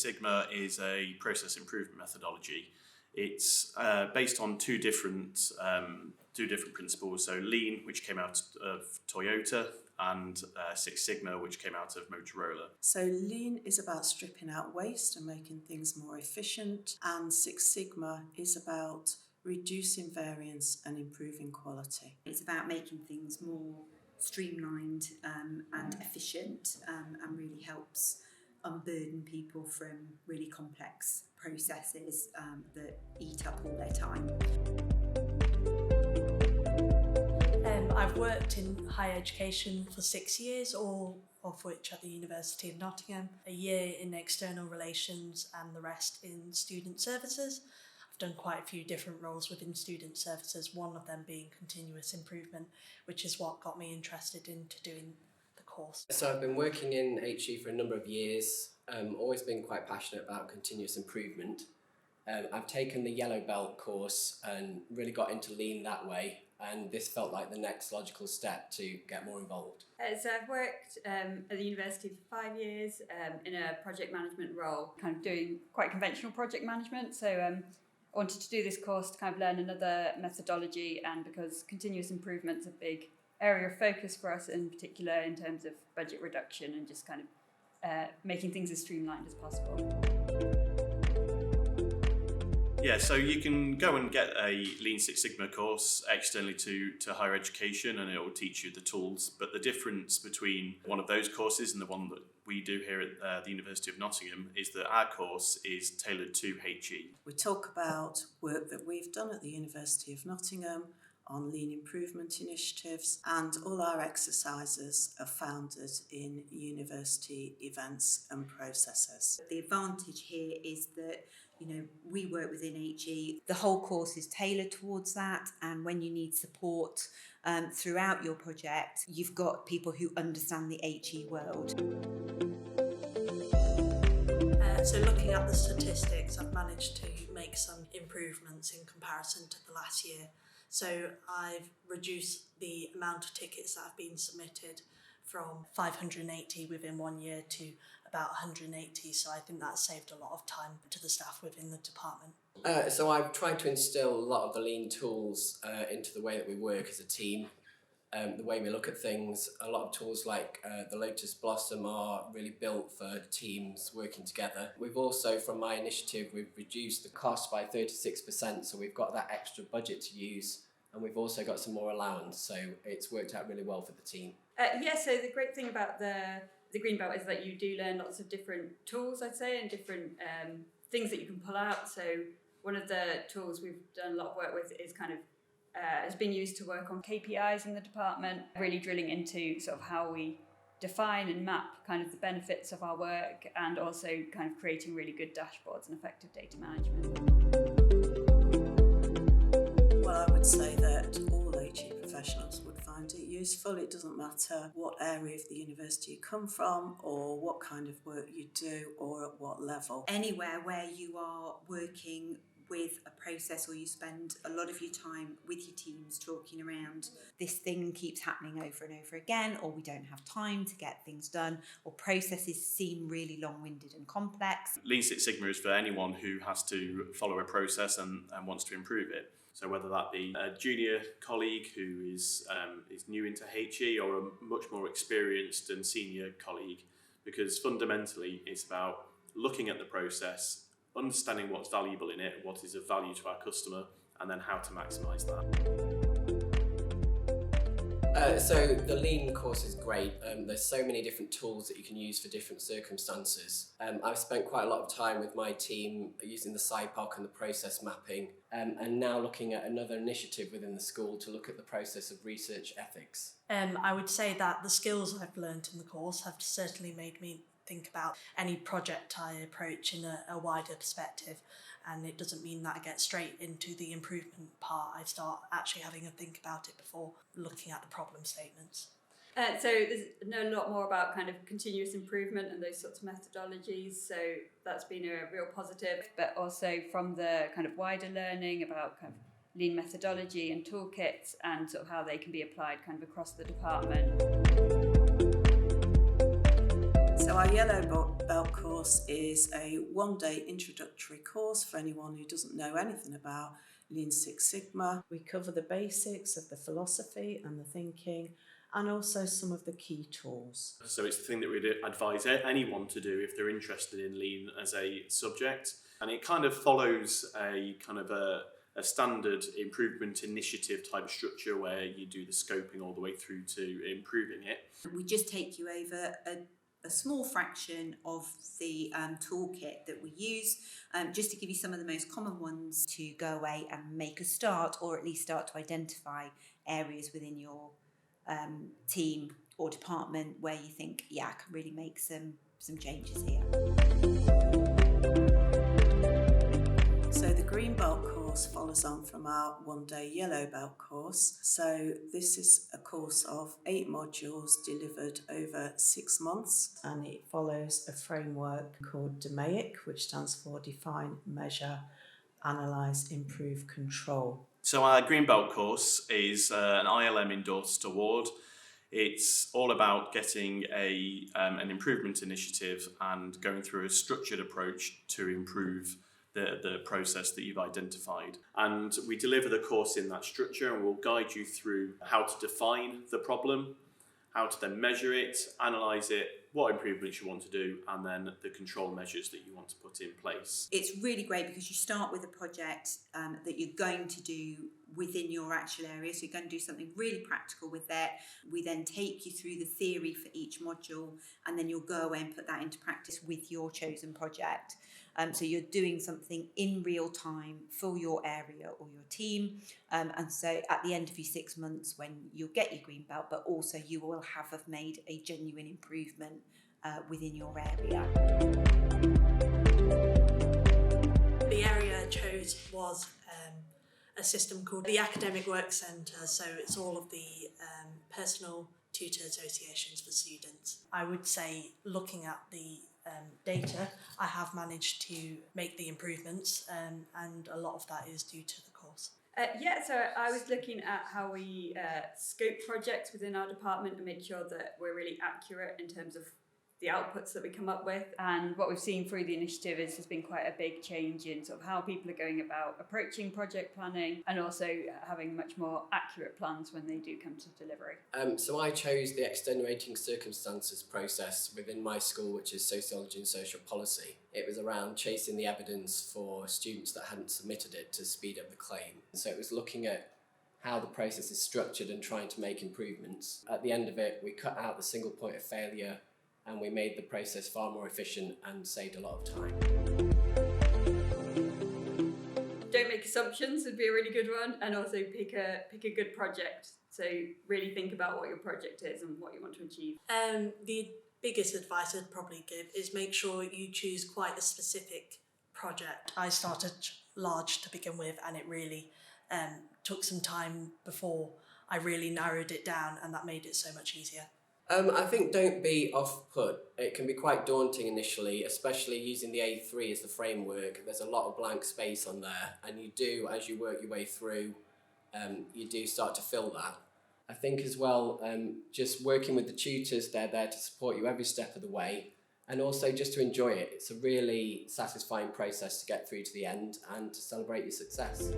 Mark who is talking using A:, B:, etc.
A: Sigma is a process improvement methodology. It's based on two different principles. So Lean, which came out of Toyota, and Six Sigma, which came out of Motorola.
B: So Lean is about stripping out waste and making things more efficient, and Six Sigma is about reducing variance and improving quality.
C: It's about making things more streamlined and efficient, and really helps unburden people from really complex processes that eat up all their time.
D: I've worked in higher education for 6 years, all of which at the University of Nottingham, a year in external relations and the rest in student services. I've done quite a few different roles within student services, one of them being continuous improvement, which is what got me interested into doing the course.
E: So I've been working in HE for a number of years, always been quite passionate about continuous improvement. I've taken the Yellow Belt course and really got into Lean that way, and this felt like the next logical step to get more involved.
F: So I've worked at the university for 5 years in a project management role, kind of doing quite conventional project management. So I wanted to do this course to kind of learn another methodology, and because continuous improvement's a big area of focus for us, in particular in terms of budget reduction and just kind of making things as streamlined as possible.
A: Yeah, so you can go and get a Lean Six Sigma course externally to higher education, and it will teach you the tools. But the difference between one of those courses and the one that we do here at the University of Nottingham is that our course is tailored to HE.
B: We talk about work that we've done at the University of Nottingham on lean improvement initiatives, and all our exercises are founded in university events and processes.
C: The advantage here is that we work within HE. The whole course is tailored towards that, and when you need support throughout your project, you've got people who understand the HE world.
D: So looking at the statistics, I've managed to make some improvements in comparison to the last year. So I've reduced the amount of tickets that have been submitted from 580 within 1 year to about 180. So I think that saved a lot of time to the staff within the department.
E: So I've tried to instill a lot of the Lean tools into the way that we work as a team. The way we look at things, a lot of tools like the Lotus Blossom are really built for teams working together. We've also, from my initiative, we've reduced the cost by 36%, so we've got that extra budget to use, and we've also got some more allowance, so it's worked out really well for the team.
F: So the great thing about the Green Belt is that you do learn lots of different tools, I'd say, and different things that you can pull out. So one of the tools we've done a lot of work with is kind of has been used to work on KPIs in the department, really drilling into sort of how we define and map kind of the benefits of our work, and also kind of creating really good dashboards and effective data management.
B: Well, I would say that all HE professionals would find it useful. It doesn't matter what area of the university you come from, or what kind of work you do, or at what level.
C: Anywhere where you are working with a process, or you spend a lot of your time with your teams talking around this thing keeps happening over and over again, or we don't have time to get things done, or processes seem really long-winded and complex.
A: Lean Six Sigma is for anyone who has to follow a process and wants to improve it. So whether that be a junior colleague who is new into HE, or a much more experienced and senior colleague, because fundamentally it's about looking at the process, understanding what's valuable in it, what is of value to our customer, and then how to maximise that.
E: So the Lean course is great. There's so many different tools that you can use for different circumstances. I've spent quite a lot of time with my team using the SciPoc and the process mapping, and now looking at another initiative within the school to look at the process of research ethics.
D: I would say that the skills I've learnt in the course have certainly made me think about any project I approach in a wider perspective, and it doesn't mean that I get straight into the improvement part. I start actually having a think about it before looking at the problem statements.
F: So there's a lot more about kind of continuous improvement and those sorts of methodologies, so that's been a real positive, but also from the kind of wider learning about kind of lean methodology and toolkits, and sort of how they can be applied kind of across the department.
B: So our Yellow Belt course is a one-day introductory course for anyone who doesn't know anything about Lean Six Sigma. We cover the basics of the philosophy and the thinking, and also some of the key tools.
A: So it's the thing that we'd advise anyone to do if they're interested in Lean as a subject. And it kind of follows a kind of a standard improvement initiative type structure where you do the scoping all the way through to improving it.
C: We just take you over a small fraction of the toolkit that we use, just to give you some of the most common ones to go away and make a start, or at least start to identify areas within your team or department where you think, yeah, I can really make some changes here.
B: So the Green Belt course follows on from our one-day Yellow Belt course. So this is a course of 8 modules delivered over 6 months, and it follows a framework called DMAIC, which stands for Define, Measure, Analyse, Improve, Control.
A: So our Green Belt course is an ILM endorsed award. It's all about getting an improvement initiative and going through a structured approach to improve the process that you've identified. And we deliver the course in that structure, and we'll guide you through how to define the problem, how to then measure it, analyse it, what improvements you want to do, and then the control measures that you want to put in place.
C: It's really great because you start with a project that you're going to do within your actual area. So you're going to do something really practical with that. We then take you through the theory for each module, and then you'll go away and put that into practice with your chosen project. So you're doing something in real time for your area or your team. And so at the end of your 6 months, when you'll get your Green Belt, but also you will have made a genuine improvement within your area.
D: The area I chose was a system called the Academic Work Centre, so it's all of the personal tutor associations for students. I would say, looking at the data, I have managed to make the improvements, and a lot of that is due to the course.
F: So I was looking at how we scope projects within our department and make sure that we're really accurate in terms of the outputs that we come up with. And what we've seen through the initiative is there's been quite a big change in sort of how people are going about approaching project planning, and also having much more accurate plans when they do come to delivery.
E: So I chose the extenuating circumstances process within my school, which is sociology and social policy. It was around chasing the evidence for students that hadn't submitted it to speed up the claim. So it was looking at how the process is structured and trying to make improvements. At the end of it, we cut out the single point of failure, and we made the process far more efficient and saved a lot of time.
F: Don't make assumptions would be a really good one, and also pick a good project. So really think about what your project is and what you want to achieve.
D: The biggest advice I'd probably give is make sure you choose quite a specific project. I started large to begin with, and it really took some time before I really narrowed it down, and that made it so much easier.
E: I think don't be off-put. It can be quite daunting initially, especially using the A3 as the framework. There's a lot of blank space on there, and you do, as you work your way through, you do start to fill that. I think as well, just working with the tutors, they're there to support you every step of the way, and also just to enjoy it. It's a really satisfying process to get through to the end and to celebrate your success.